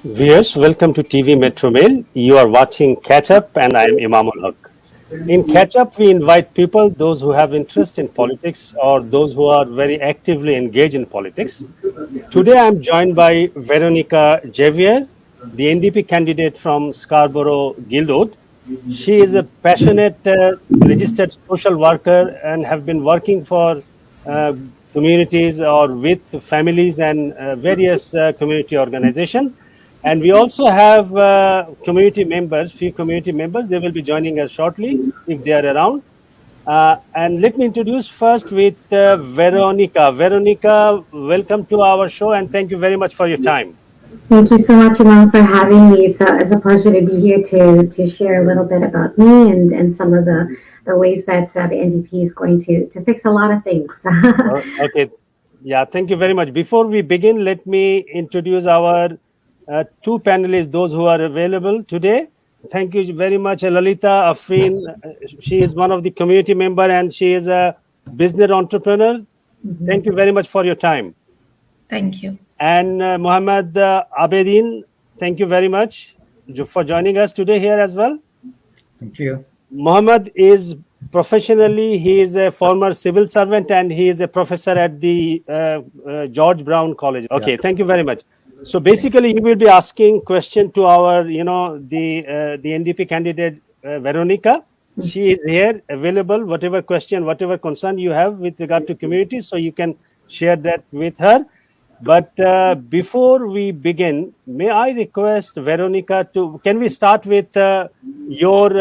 Viewers, welcome to TV Metro Mail. You are watching Catch Up, and I am Imamul Haq. In Catch Up, we invite people, those who have interest in politics or those who are very actively engaged in politics. Today, I am joined by Veronica Javier, the NDP candidate from Scarborough Guildwood. She is a passionate registered social worker and have been working for uh, communities or with families and various community organizations. And we also have community members, few community members. They will be joining us shortly if they are around. And let me introduce first with Veronica. Veronica, welcome to our show and thank you very much for your time. Thank you so much, Imam, for having me. It's a pleasure to be here to share a little bit about me and some of the ways that the NDP is going to fix a lot of things. Okay. Yeah, thank you very much. Before we begin, let me introduce our two panelists, those who are available today. Thank you very much, Lalita Afreen. She is one of the community member and she is a business entrepreneur. Thank you very much for your time. Thank you. And Muhammad Abedin, thank you very much for joining us today here as well. Thank you. Muhammad is professionally, he is a former civil servant and he is a professor at the George Brown College. Okay, yeah. Thank you very much. So basically, you will be asking question to our, the NDP candidate Veronica. She is here, available. Whatever question, whatever concern you have with regard to community, so you can share that with her. But before we begin, may I request Veronica can we start with your,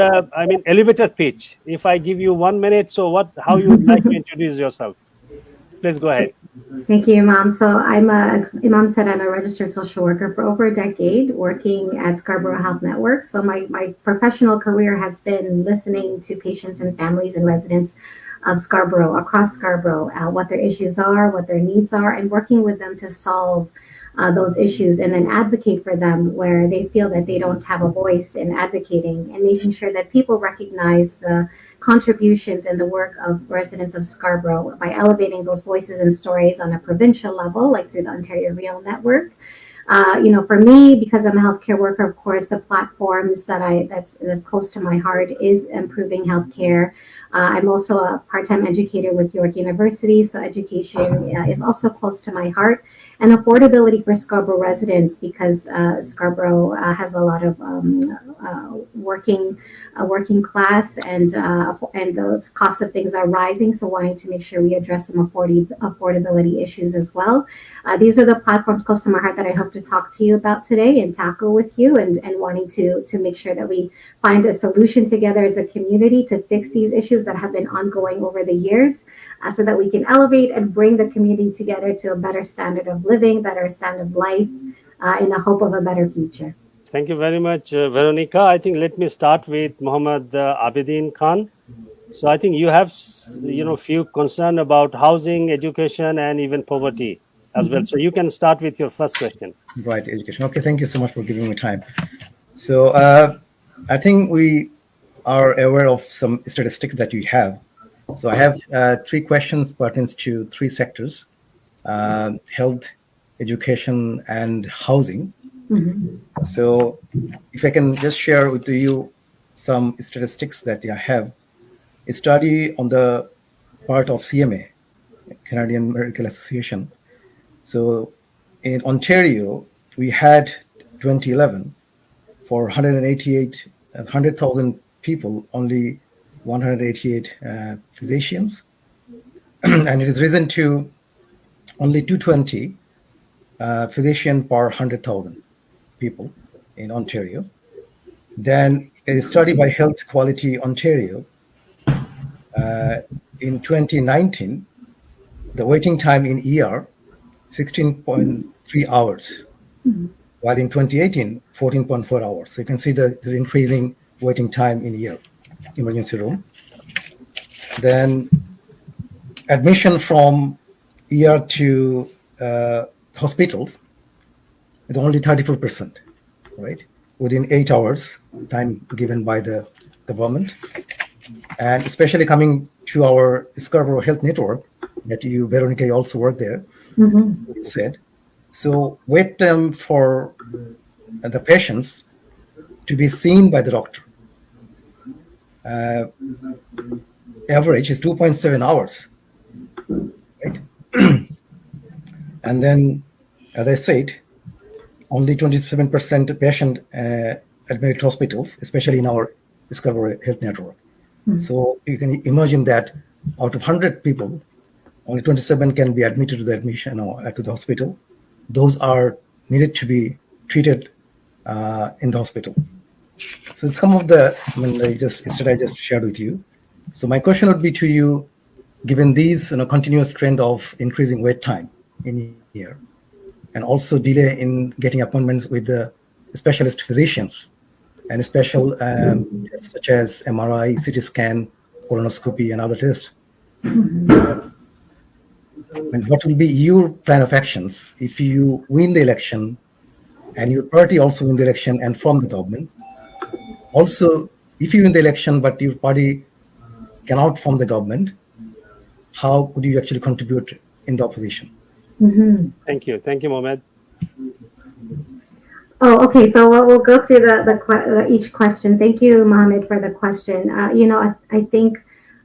elevator pitch? If I give you 1 minute, so how you would like to introduce yourself? Please go ahead. Thank you, Imam. So as Imam said, I'm a registered social worker for over a decade, working at Scarborough Health Network. So my professional career has been listening to patients and families and residents of Scarborough, across Scarborough, what their issues are, what their needs are, and working with them to solve those issues and then advocate for them where they feel that they don't have a voice in advocating, and making sure that people recognize the contributions and the work of residents of Scarborough by elevating those voices and stories on a provincial level, like through the Ontario Real Network. For me, because I'm a healthcare worker, of course, the platforms that's close to my heart is improving healthcare. I'm also a part-time educator with York University, so education is also close to my heart. And affordability for Scarborough residents, because Scarborough has a lot of working class, and those costs of things are rising. So wanting to make sure we address some affordability issues as well. These are the platforms close to my heart that I hope to talk to you about today and tackle with you, and wanting to make sure that we find a solution together as a community to fix these issues that have been ongoing over the years, so that we can elevate and bring the community together to a better standard of living, better standard of life, in the hope of a better future. Thank you very much, Veronica. I think let me start with Muhammad Abedin Khan. So I think you have, few concern about housing, education, and even poverty as well. So you can start with your first question. Right, education. Okay, thank you so much for giving me time. So I think we are aware of some statistics that you have. So I have 3 questions pertains to 3 sectors: health, education, and housing. Mm-hmm. So if I can just share with you some statistics that I have. A study on the part of CMA, Canadian Medical Association. So in Ontario, we had 2011 for 100,000 people, only 188 physicians. And it is risen to only 220 physician per 100,000 people in Ontario. Then a study by Health Quality Ontario, in 2019, the waiting time in ER, 16.3 hours, while in 2018, 14.4 hours. So you can see the increasing waiting time in ER, emergency room. Then admission from ER to hospitals is only 34%, right? Within 8 hours, time given by the government. And especially coming to our Scarborough Health Network, that you, Veronica, you also work there, said. So wait time for the patients to be seen by the doctor. Average is 2.7 hours, right? And then, as I said, only 27% patient admitted to hospitals, especially in our Scarborough Health Network. So you can imagine that out of 100 people, only 27 can be admitted to the admission or to the hospital. Those are needed to be treated in the hospital. So some of the, I just shared with you. So my question would be to you, given these continuous trend of increasing wait time in here, and also delay in getting appointments with the specialist physicians, and special tests such as MRI, CT scan, colonoscopy, and other tests. What will be your plan of actions if you win the election and your party also win the election and from the government? Also, if you win the election but your party cannot form the government, how could you actually contribute in the opposition? Thank you, Mohammed. Oh, okay. So we'll go through each question. Thank you, Mohammed, for the question. I think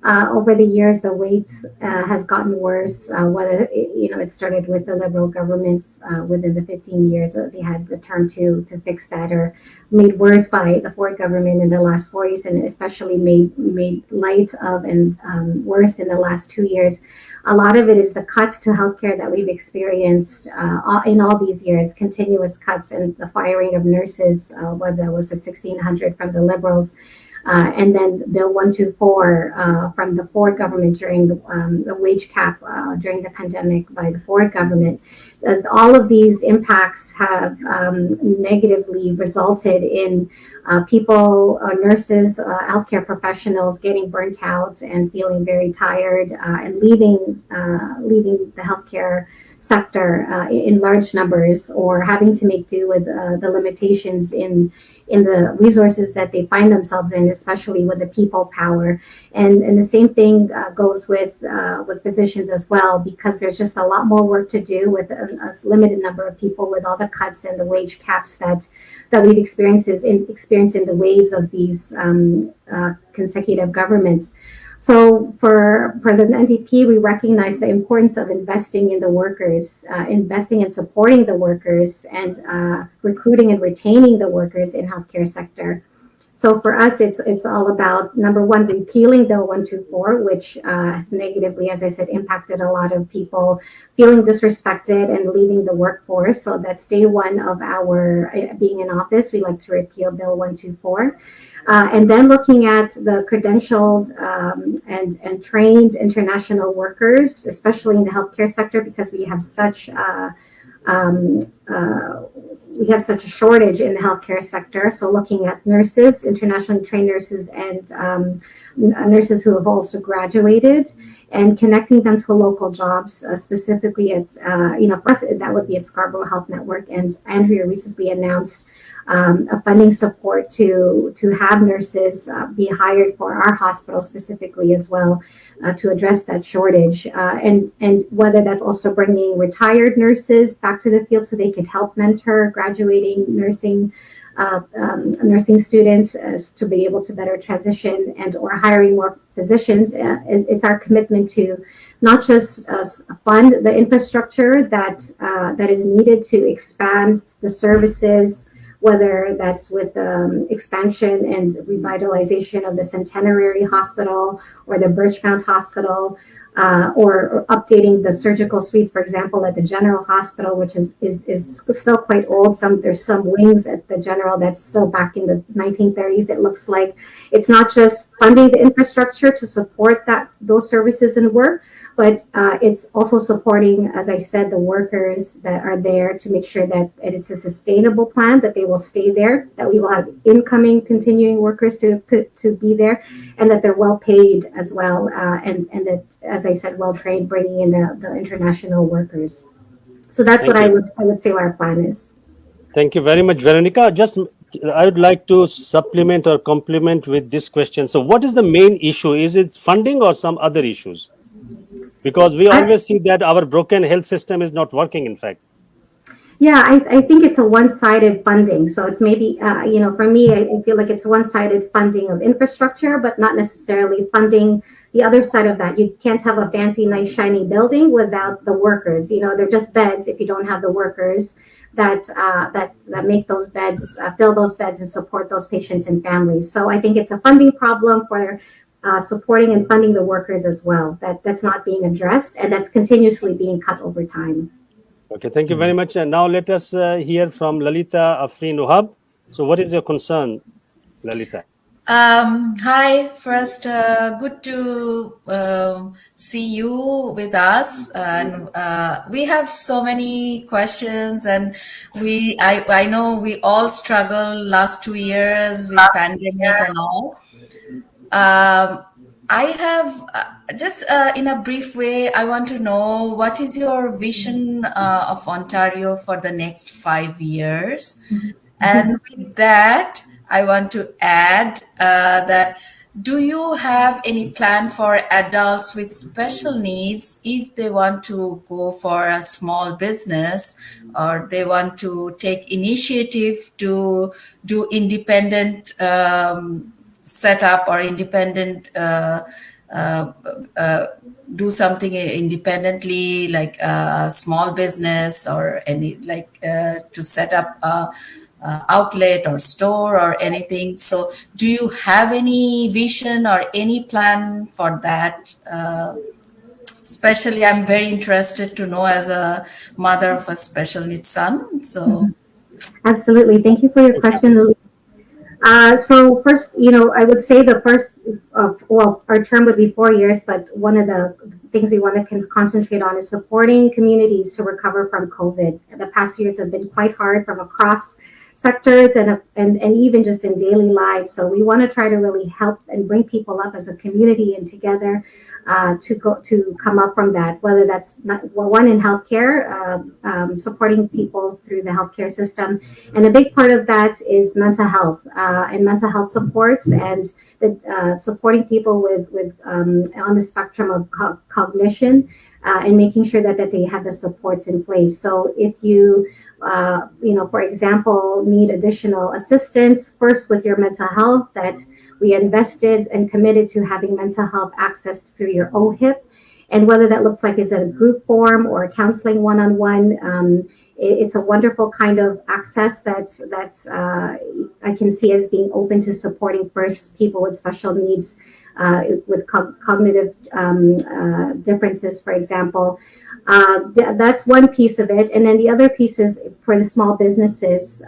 over the years the waits has gotten worse. Whether it started with the Liberal governments within the 15 years they had the term to fix that, or made worse by the Ford government in the last 4 years, and especially made light of and worse in the last 2 years. A lot of it is the cuts to healthcare that we've experienced in all these years, continuous cuts, and the firing of nurses, whether it was the 1,600 from the Liberals, and then Bill 124 from the Ford government during the wage cap during the pandemic by the Ford government. All of these impacts have negatively resulted in people, nurses, healthcare professionals getting burnt out and feeling very tired and leaving the healthcare sector in large numbers, or having to make do with the limitations in the resources that they find themselves in, especially with the people power. And the same thing goes with physicians as well, because there's just a lot more work to do with a limited number of people, with all the cuts and the wage caps that we've experienced in the waves of these consecutive governments. So for the NDP, we recognize the importance of investing in the workers, investing and supporting the workers, and recruiting and retaining the workers in healthcare sector. So for us, it's all about, number one, repealing Bill 124, which has negatively, as I said, impacted a lot of people feeling disrespected and leaving the workforce. So that's day one of our being in office. We like to repeal Bill 124. And then looking at the credentialed and trained international workers, especially in the healthcare sector, because we have such a shortage in the healthcare sector. So looking at nurses, internationally trained nurses, and nurses who have also graduated, and connecting them to local jobs, specifically at, for us, that would be at Scarborough Health Network. And Andrea recently announced a funding support to have nurses be hired for our hospital specifically as well, to address that shortage, and whether that's also bringing retired nurses back to the field so they could help mentor graduating nursing students to be able to better transition, and or hiring more physicians. It's our commitment to not just fund the infrastructure that is needed to expand the services, whether that's with expansion and revitalization of the Centenary Hospital or the Birchmount Hospital, or updating the surgical suites, for example, at the General Hospital, which is still quite old. There's some wings at the General that's still back in the 1930s. It looks like it's not just funding the infrastructure to support those services and work, but it's also supporting, as I said, the workers that are there to make sure that it's a sustainable plan, that they will stay there, that we will have incoming, continuing workers to be there, and that they're well paid as well, and that, as I said, well trained, bringing in the international workers. So that's what I would say our plan is. Thank you very much, Veronica. I would like to supplement or complement with this question. So what is the main issue? Is it funding or some other issues? Because we always see that our broken health system is not working, in fact. Yeah, I think it's a one-sided funding. So it's maybe, for me, I feel like it's one-sided funding of infrastructure, but not necessarily funding the other side of that. You can't have a fancy, nice, shiny building without the workers. They're just beds if you don't have the workers that make those beds, fill those beds, and support those patients and families. So I think it's a funding problem for supporting and funding the workers as well. That's not being addressed, and that's continuously being cut over time. Okay, thank you very much. And now let us hear from Lalita Afreen Uhab. So, what is your concern, Lalita? Hi, first, good to see you with us, and we have so many questions, and I know we all struggle last 2 years with pandemic and all. I have just in a brief way, I want to know what is your vision of Ontario for the next 5 years? And with that, I want to add that do you have any plan for adults with special needs if they want to go for a small business or they want to take initiative to do independent setup or independent do something independently like a small business or any to set up a outlet or store or anything. So do you have any vision or any plan for that? Especially I'm very interested to know as a mother of a special needs son. So Absolutely. Thank you for your question. So first, I would say the first, our term would be 4 years, but one of the things we want to concentrate on is supporting communities to recover from COVID. The past years have been quite hard from across sectors and even just in daily lives. So we want to try to really help and bring people up as a community and together to come up from that, whether that's one in healthcare, supporting people through the healthcare system. And a big part of that is mental health and mental health supports and supporting people with on the spectrum of cognition and making sure that they have the supports in place. So if you for example, need additional assistance first with your mental health, that we invested and committed to having mental health accessed through your OHIP. And whether that looks like is a group form or counseling one-on-one, it's a wonderful kind of access that I can see as being open to supporting first people with special needs with cognitive differences, for example. That's one piece of it. And then the other piece is for the small businesses.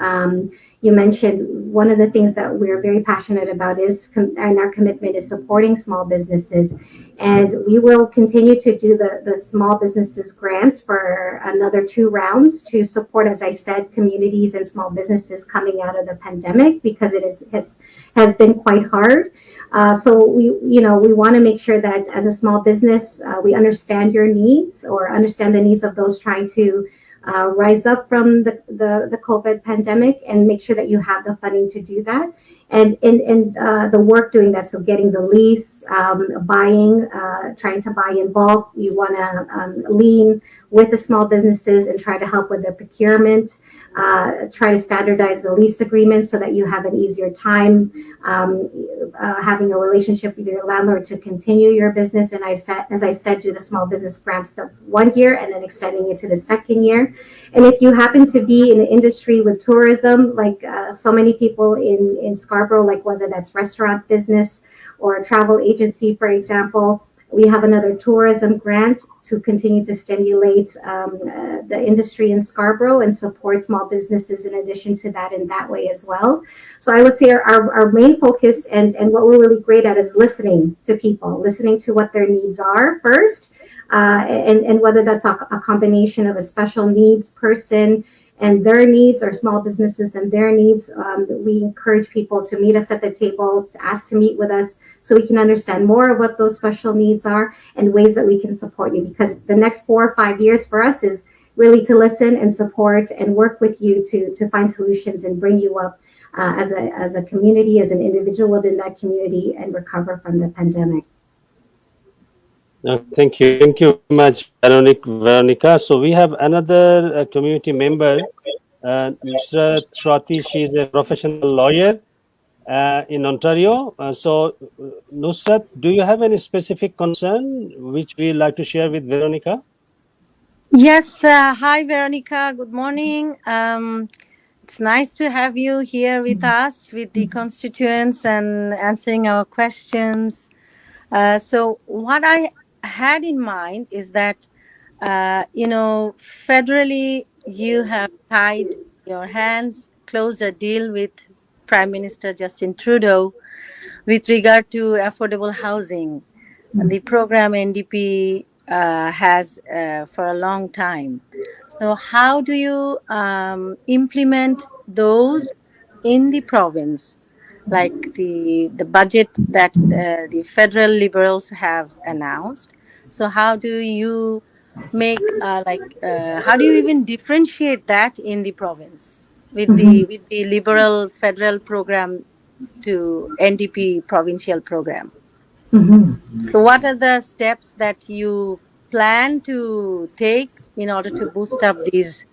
You mentioned one of the things that we're very passionate about and our commitment is supporting small businesses. And we will continue to do the small businesses grants for another 2 rounds to support, as I said, communities and small businesses coming out of the pandemic, because it has been quite hard. So we want to make sure that as a small business, we understand your needs or understand the needs of those trying to rise up from the COVID pandemic and make sure that you have the funding to do that. And the work doing that, so getting the lease, buying, trying to buy in bulk. You want to lean with the small businesses and try to help with the procurement. Try to standardize the lease agreement so that you have an easier time having a relationship with your landlord to continue your business. And as I said, do the small business grants the 1 year and then extending it to the 2nd year. And if you happen to be in the industry with tourism, like so many people in Scarborough, like whether that's restaurant business or a travel agency, for example, we have another tourism grant to continue to stimulate the industry in Scarborough and support small businesses in addition to that in that way as well. So I would say our main focus and what we're really great at is listening to people, listening to what their needs are first, and whether that's a combination of a special needs person and their needs or small businesses and their needs. We encourage people to meet us at the table, to ask to meet with us, so we can understand more of what those special needs are and ways that we can support you. Because the next 4 or 5 years for us is really to listen and support and work with you to find solutions and bring you up as a community, as an individual within that community, and recover from the pandemic. Thank you very much, Veronica. So we have another community member Nusrat Shwati, she is a professional lawyer in Ontario. Nusrat, do you have any specific concern which we like to share with Veronica? Yes, hi Veronica. Good morning. It's nice to have you here with us, with the constituents, and answering our questions. So, what I had in mind is that, federally, you have tied your hands, closed a deal with Prime Minister Justin Trudeau with regard to affordable housing, the program NDP has for a long time. So, how do you implement those in the province, like the budget that the federal Liberals have announced? So, how do you make how do you even differentiate that in the province with the Liberal federal program to NDP provincial program? So, what are the steps that you plan to take in order to boost up these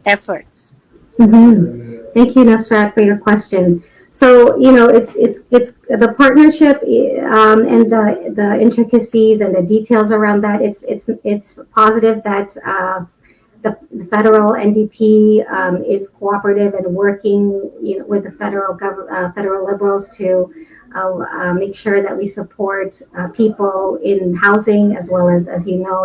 efforts? Thank you, Nasrat, for your question. So, it's the partnership and the intricacies and the details around that. It's positive that the federal NDP is cooperative and working, with the federal Liberals to make sure that we support people in housing as well as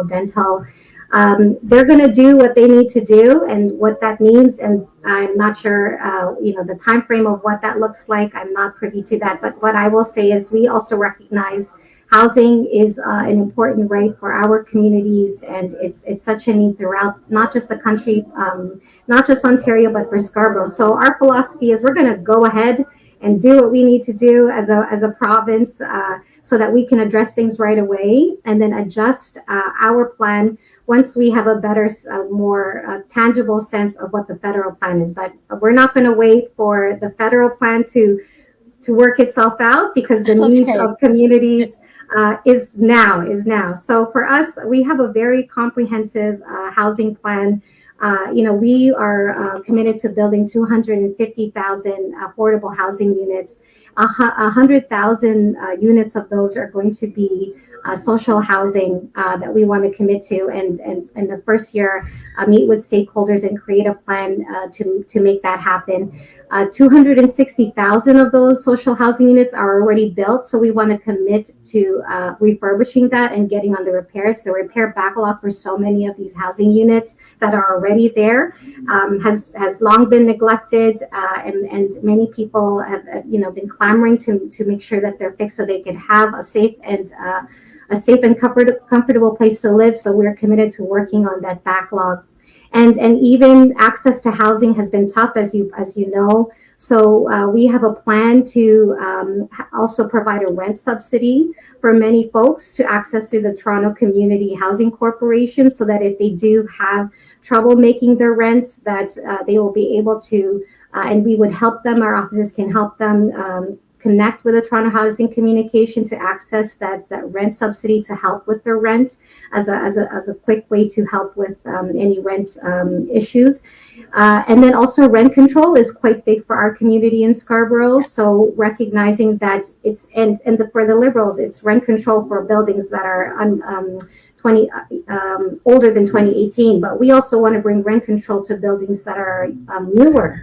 dental. They're going to do what they need to do, and what that means. And I'm not sure, the time frame of what that looks like. I'm not privy to that. But what I will say is, we also recognize housing is an important right for our communities, and it's such a need throughout not just the country, not just Ontario, but for Scarborough. So our philosophy is, we're going to go ahead and do what we need to do as a province, so that we can address things right away, and then adjust our plan once we have a better, more tangible sense of what the federal plan is. But we're not going to wait for the federal plan to work itself out, because the needs Okay. of communities is now. So for us, we have a very comprehensive housing plan. We are committed to building 250,000 affordable housing units. 100,000 units of those are going to be social housing that we want to commit to, and in the first year, meet with stakeholders and create a plan to make that happen. 260,000 of those social housing units are already built, so we want to commit to refurbishing that and getting on the repairs. The repair backlog for so many of these housing units that are already there has long been neglected, and many people have been clamoring to make sure that they're fixed so they can have a safe and comfortable place to live. So we're committed to working on that backlog. And even access to housing has been tough, as you know. So we have a plan to also provide a rent subsidy for many folks to access through the Toronto Community Housing Corporation, so that if they do have trouble making their rents, that they will be able to, and we would help them. Our offices can help them connect with the Toronto Housing Communication to access that rent subsidy to help with their rent as a quick way to help with any rent issues. And then also, rent control is quite big for our community in Scarborough. So recognizing that for the Liberals, it's rent control for buildings that are older than 2018. But we also want to bring rent control to buildings that are newer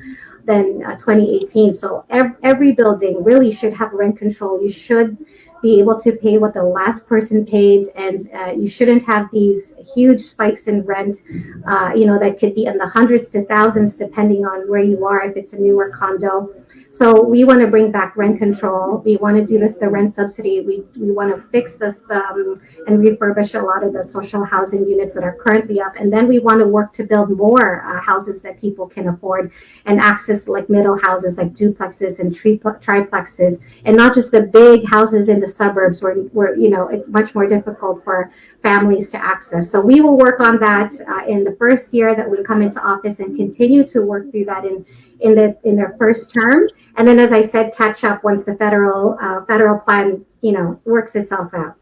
than 2018. So every building really should have rent control. You should be able to pay what the last person paid, and you shouldn't have these huge spikes in rent, that could be in the hundreds to thousands depending on where you are, if it's a newer condo. So we want to bring back rent control. We want to do the rent subsidy. We want to fix this and refurbish a lot of the social housing units that are currently up. And then we want to work to build more houses that people can afford and access, like middle houses, like duplexes and triplexes, and not just the big houses in the suburbs where it's much more difficult for families to access. So we will work on that in the first year that we come into office, and continue to work through that in their first term. And then, as I said, catch up once the federal plan works itself out.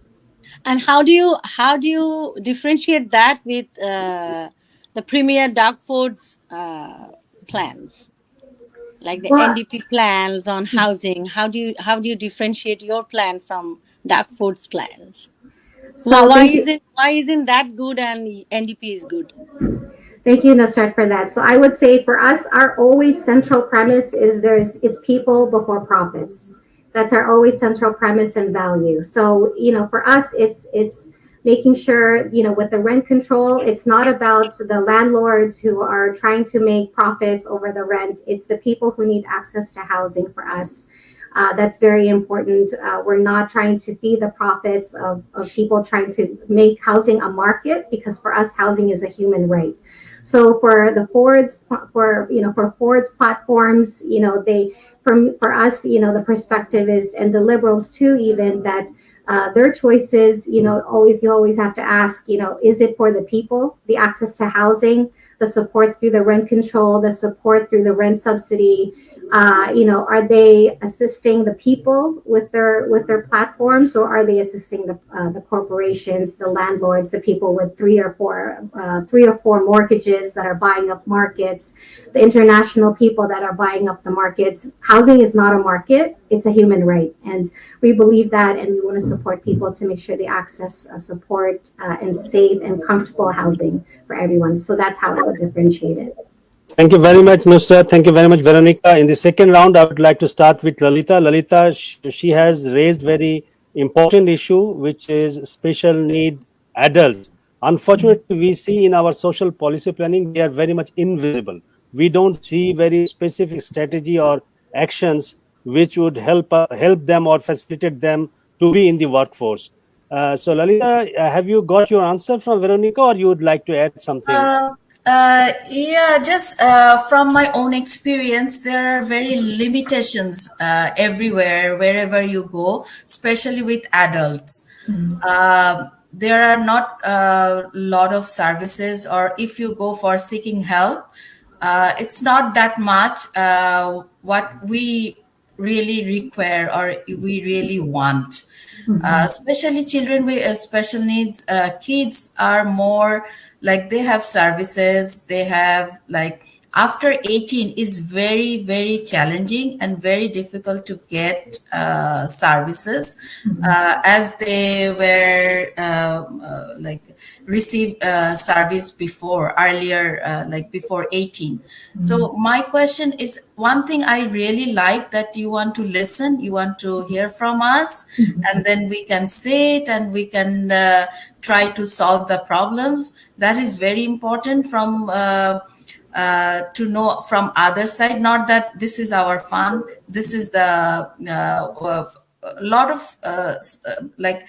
And how do you differentiate that with the Premier Doug Ford's plans, like the Well, NDP plans on housing? How do you differentiate your plan from Dark Ford's plans? Why, so why thank is you. it why isn't that good and NDP is good? Thank you, Nusrat, for that. So I would say for us, our always central premise is it's people before profits. That's our always central premise and value. So, for us, it's making sure, with the rent control, it's not about the landlords who are trying to make profits over the rent. It's the people who need access to housing for us. That's very important. We're not trying to be the profits of people trying to make housing a market, because for us, housing is a human right. So for the Ford's for Ford's platforms, they for us, the perspective is, and the liberals too, even that their choices, you always have to ask, is it for the people, the access to housing, the support through the rent control, the support through the rent subsidy, are they assisting the people with their platforms, or are they assisting the corporations, the landlords, the people with three or four mortgages that are buying up markets, the international people that are buying up the markets? Housing is not a market; it's a human right, and we believe that, and we want to support people to make sure they access support and safe and comfortable housing for everyone. So that's how I would differentiate it. Thank you very much, Nusrat. Thank you very much, Veronica. In the second round, I would like to start with Lalita. Lalita, she has raised very important issue, which is special need adults. Unfortunately, we see in our social policy planning, they are very much invisible. We don't see very specific strategy or actions which would help them or facilitate them to be in the workforce. So, Lalita, have you got your answer from Veronica, or you would like to add something? Uh, yeah, just from my own experience, there are very limitations everywhere, wherever you go, especially with adults. There are not a lot of services, or if you go for seeking help, it's not that much what we really require or we really want. Especially children with special needs, kids are more like they have services, they have like after 18 is very, very challenging and very difficult to get services as they were like receive service before earlier, like before 18. So my question is, one thing I really like that you want to listen, you want to hear from us, and then we can sit and we can try to solve the problems. That is very important from to know from other side, not that this is our fun, this is the a lot of like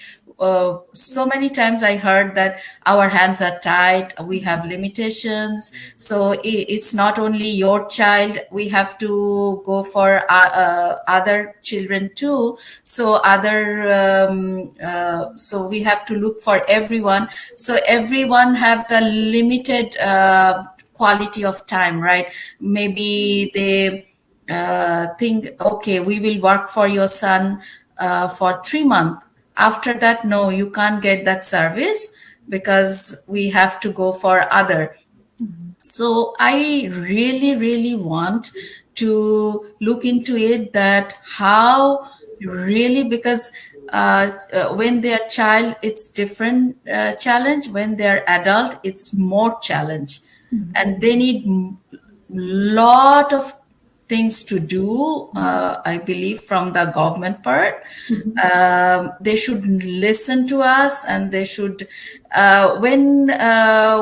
so many times I heard that our hands are tied, we have limitations, so it's not only your child, we have to go for other children too, so so we have to look for everyone, so everyone have the limited quality of time, right? Maybe they think, okay, we will work for your son for 3 months. After that, no, you can't get that service because we have to go for other. So I really, really want to look into it, that how really, because when they're child, it's different challenge. When they're adult, it's more challenge, and they need lot of things to do, I believe, from the government part. They should listen to us, and they should, when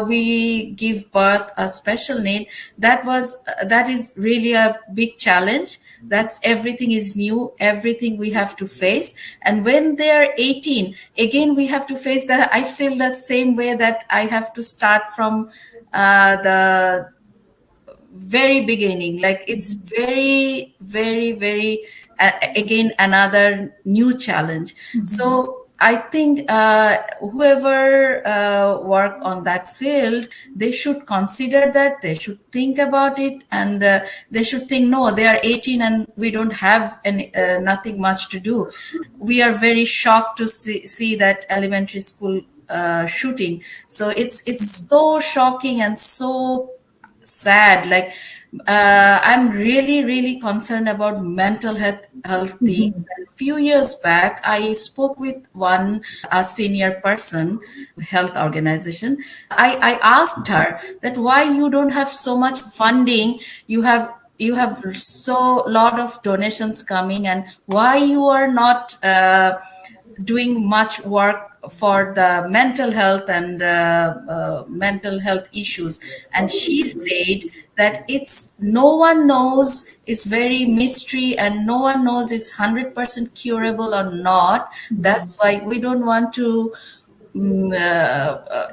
we give birth a special need, that is really a big challenge. That's everything is new, everything we have to face. And when they're 18, again, we have to face that. I feel the same way, that I have to start from the very beginning, like it's very, very, very again another new challenge. So I think whoever work on that field, they should consider that, they should think about it, and they should think, no, they are 18 and we don't have any nothing much to do. We are very shocked to see that elementary school shooting. So it's so shocking and so sad. Like I'm really, really concerned about mental health things. And a few years back, I spoke with a senior person, health organization. I asked her that why you don't have so much funding. You have so lot of donations coming, and why you are not doing much work for the mental health and mental health issues. And she said that it's no one knows, it's very mystery, and no one knows it's 100% curable or not. That's why we don't want to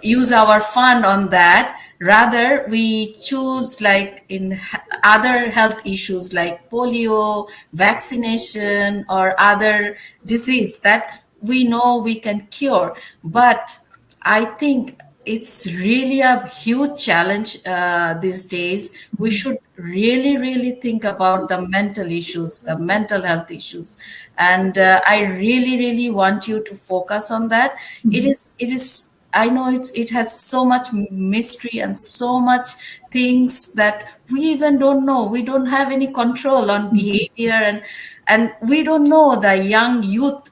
use our fund on that. Rather, we choose like in other health issues like polio, vaccination, or other disease that we know we can cure. But I think it's really a huge challenge these days. We should really, really think about the mental issues, the mental health issues, and I really, really want you to focus on that. It is. I know it has so much mystery and so much things that we even don't know. We don't have any control on behavior, and we don't know the young youth.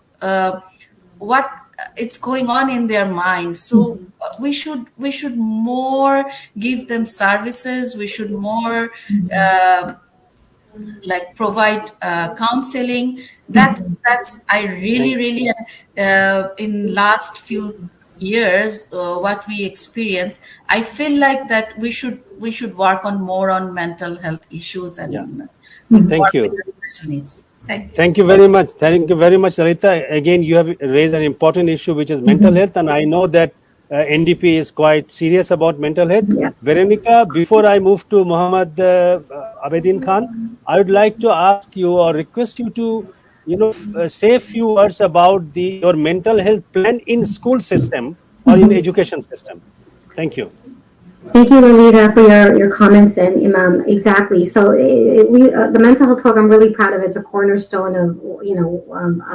What it's going on in their mind. So we should more give them services. We should more like provide counseling. That's I really in last few years what we experience, I feel like that we should work on more on mental health issues and Thank work you. with the special needs. Thank you. Thank you very much. Thank you very much, Lalita. Again, you have raised an important issue, which is mental health, and I know that NDP is quite serious about mental health. Yeah. Veronica, before I move to Muhammad Abedin Khan, I would like to ask you or request you to, say a few words about your mental health plan in school system or in education system. Thank you. Thank you, Lalita, for your comments, and Imam. Exactly. So the mental health program, I'm really proud of. It's a cornerstone of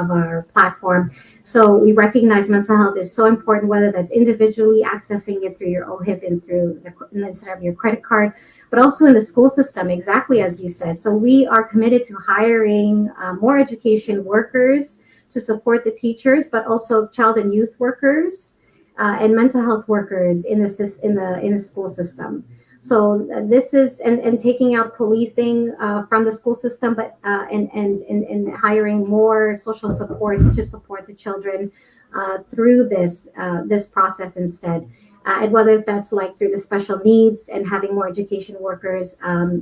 of our platform. So we recognize mental health is so important, whether that's individually accessing it through your OHIP and instead of your credit card, but also in the school system, exactly as you said. So we are committed to hiring more education workers to support the teachers, but also child and youth workers and mental health workers in the school system. So this is and taking out policing from the school system, but and hiring more social supports to support the children through this process instead. And whether that's like through the special needs and having more education workers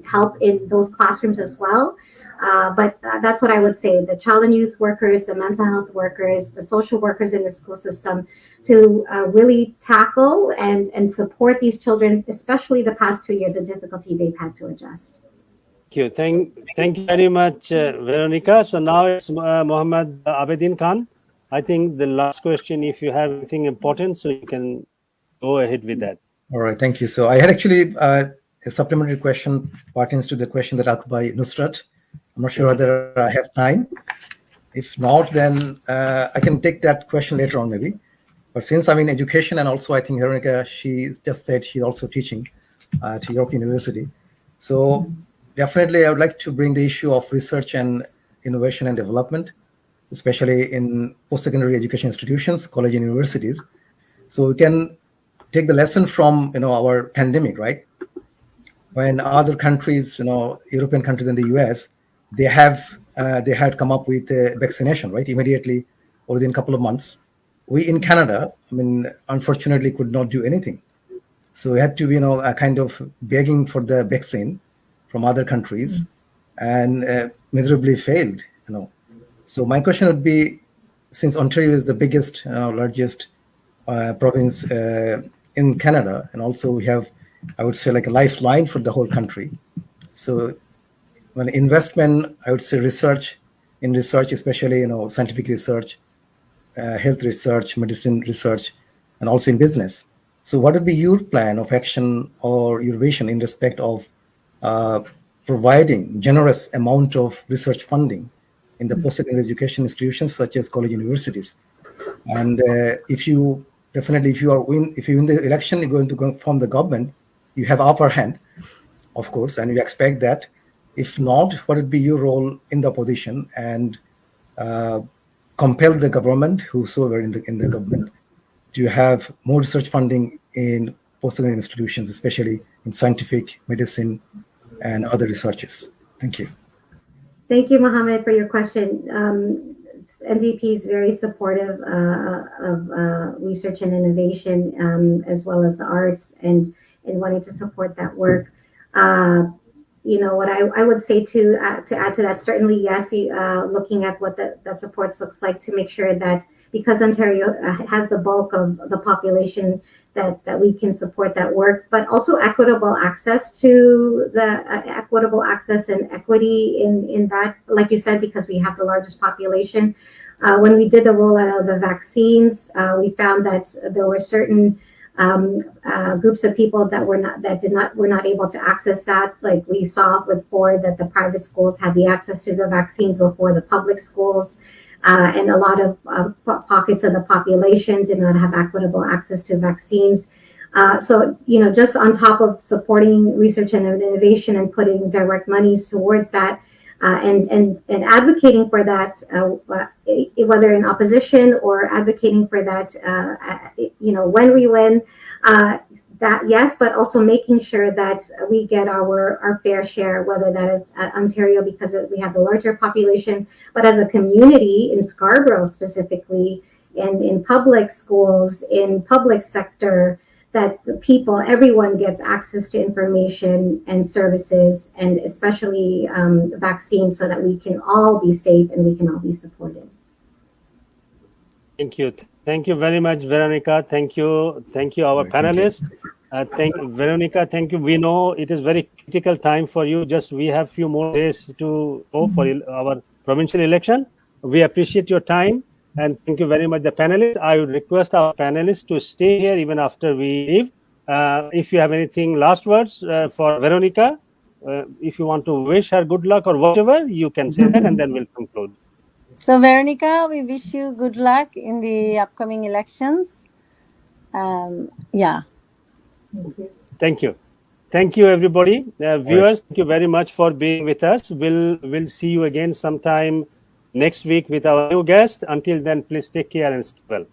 help in those classrooms as well. But that's what I would say: the child and youth workers, the mental health workers, the social workers in the school system, to really tackle and support these children, especially the past 2 years, the difficulty they've had to adjust. Thank you very much, Veronica. So now it's Muhammad Abedin Khan. I think the last question, if you have anything important, so you can go ahead with that. All right, thank you. So I had actually a supplementary question pertains to the question that asked by Nusrat. I'm not sure whether I have time. If not, then I can take that question later on maybe. But since I'm in education, and also I think Veronica, she just said she's also teaching at York University. So definitely I would like to bring the issue of research and innovation and development, especially in post-secondary education institutions, college and universities. So we can take the lesson from our pandemic, right? When other countries, European countries and the US, they had come up with a vaccination, right? Immediately or within a couple of months. We in Canada, unfortunately could not do anything. So we had to be, a kind of begging for the vaccine from other countries and miserably failed, So my question would be, since Ontario is the biggest, largest province in Canada, and also we have, I would say, like a lifeline for the whole country. So when investment, I would say research, especially, scientific research, health research, medicine research, and also in business. So what would be your plan of action or your vision in respect of providing generous amount of research funding in the post-secondary education institutions such as college universities? And if you win the election, you're going to form the government, you have upper hand. of course, and we expect that. If not, what would be your role in the opposition and compel the government, whosoever in the government, to have more research funding in postgraduate institutions, especially in scientific, medicine, and other researches? Thank you. Thank you, Mohammed, for your question. NDP is very supportive of research and innovation, as well as the arts, and wanting to support that work. What I would say to add to that, certainly, yes, looking at what that supports looks like to make sure that, because Ontario has the bulk of the population, that we can support that work, but also equitable access to equitable access and equity in that, like you said, because we have the largest population. When we did the rollout of the vaccines, we found that there were certain groups of people that were not able to access that. Like we saw with Ford, that the private schools had the access to the vaccines before the public schools. And a lot of pockets of the population did not have equitable access to vaccines. So, just on top of supporting research and innovation and putting direct monies towards that, and advocating for that, whether in opposition or advocating for that, when we win, that yes, but also making sure that we get our fair share, whether that is Ontario because we have the larger population, but as a community in Scarborough specifically, and in public schools, in public sector, that everyone gets access to information and services, and especially vaccines, so that we can all be safe and we can all be supported. Thank you. Thank you very much, Veronica. Thank you, our panelists. Veronica, thank you. We know it is very critical time for you. We have few more days to go for our provincial election. We appreciate your time, and thank you very much, the panelists. I would request our panelists to stay here even after we leave. If you have anything last words for Veronica, if you want to wish her good luck or whatever, you can say that, and then we'll conclude. So, Veronica, we wish you good luck in the upcoming elections. Yeah. Thank you. Thank you, everybody. Viewers, thank you very much for being with us. We'll see you again sometime next week with our new guest. Until then, please take care and stay well.